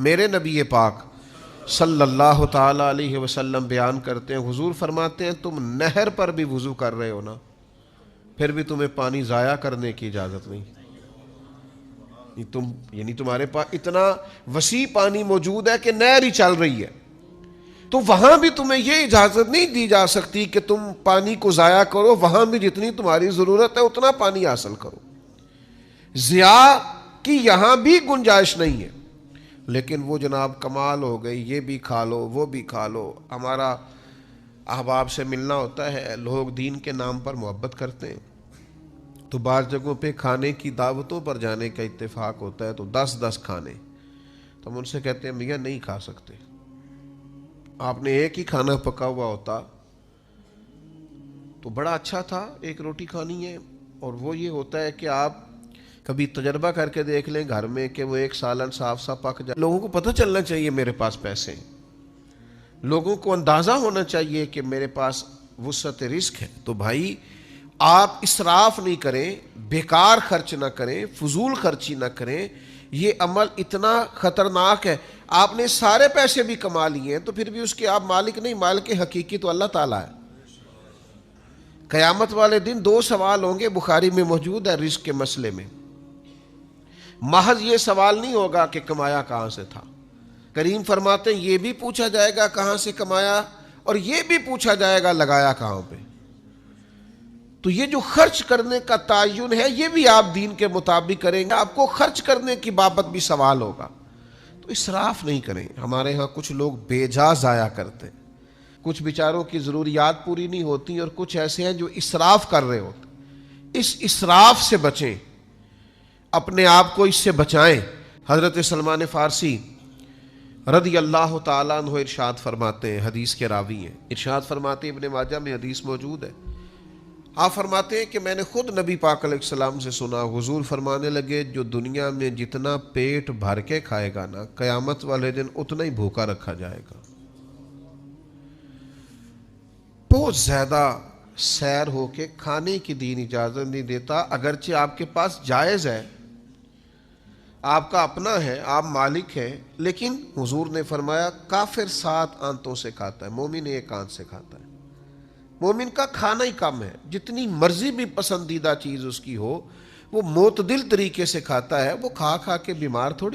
میرے نبی پاک صلی اللہ تعالی علیہ وسلم بیان کرتے ہیں، حضور فرماتے ہیں تم نہر پر بھی وضو کر رہے ہو نا، پھر بھی تمہیں پانی ضائع کرنے کی اجازت نہیں۔ یعنی تمہارے پاس اتنا وسیع پانی موجود ہے کہ نہر ہی چل رہی ہے، تو وہاں بھی تمہیں یہ اجازت نہیں دی جا سکتی کہ تم پانی کو ضائع کرو، وہاں بھی جتنی تمہاری ضرورت ہے اتنا پانی حاصل کرو، ضیاء کی یہاں بھی گنجائش نہیں ہے۔ لیکن وہ جناب کمال ہو گئی، یہ بھی کھا لو وہ بھی کھا لو۔ ہمارا احباب سے ملنا ہوتا ہے، لوگ دین کے نام پر محبت کرتے ہیں، تو بعض جگہوں پہ کھانے کی دعوتوں پر جانے کا اتفاق ہوتا ہے، تو 10 کھانے، تو ہم ان سے کہتے ہیں میاں نہیں کھا سکتے، آپ نے ایک ہی کھانا پکا ہوا ہوتا تو بڑا اچھا تھا، ایک روٹی کھانی ہے۔ اور وہ یہ ہوتا ہے کہ آپ کبھی تجربہ کر کے دیکھ لیں گھر میں کہ وہ ایک سالن صاف سا پک جائے۔ لوگوں کو پتہ چلنا چاہیے میرے پاس پیسے ہیں، لوگوں کو اندازہ ہونا چاہیے کہ میرے پاس وسعت رزق ہے۔ تو بھائی آپ اسراف نہیں کریں، بیکار خرچ نہ کریں، فضول خرچی نہ کریں، یہ عمل اتنا خطرناک ہے۔ آپ نے سارے پیسے بھی کما لیے ہیں تو پھر بھی اس کے آپ مالک نہیں، مالک حقیقی تو اللہ تعالیٰ ہے۔ قیامت والے دن 2 سوال ہوں گے، بخاری میں موجود ہے رزق کے مسئلے میں۔ محض یہ سوال نہیں ہوگا کہ کمایا کہاں سے تھا، کریم فرماتے ہیں یہ بھی پوچھا جائے گا کہاں سے کمایا، اور یہ بھی پوچھا جائے گا لگایا کہاں پہ۔ تو یہ جو خرچ کرنے کا تعین ہے یہ بھی آپ دین کے مطابق کریں گے، آپ کو خرچ کرنے کی بابت بھی سوال ہوگا، تو اسراف نہیں کریں۔ ہمارے ہاں کچھ لوگ بے جا ضائع کرتے ہیں، کچھ بیچاروں کی ضروریات پوری نہیں ہوتی، اور کچھ ایسے ہیں جو اسراف کر رہے ہوتے۔ اس اسراف سے بچیں، اپنے آپ کو اس سے بچائیں۔ حضرت سلمان فارسی رضی اللہ تعالیٰ عنہ ارشاد فرماتے ہیں، حدیث کے راوی ہیں، ارشاد فرماتے ہیں، ابن ماجہ میں حدیث موجود ہے، آپ فرماتے ہیں کہ میں نے خود نبی پاک علیہ السلام سے سنا، حضور فرمانے لگے جو دنیا میں جتنا پیٹ بھر کے کھائے گا نا، قیامت والے دن اتنا ہی بھوکا رکھا جائے گا۔ بہت زیادہ سیر ہو کے کھانے کی دین اجازت نہیں دیتا، اگرچہ آپ کے پاس جائز ہے، آپ کا اپنا ہے، آپ مالک ہیں، لیکن حضور نے فرمایا کافر 7 آنتوں سے کھاتا ہے، مومن 1 آنت سے کھاتا ہے۔ مومن کا کھانا ہی کم ہے، جتنی مرضی بھی پسندیدہ چیز اس کی ہو، وہ معتدل طریقے سے کھاتا ہے، وہ کھا کھا کے بیمار تھوڑی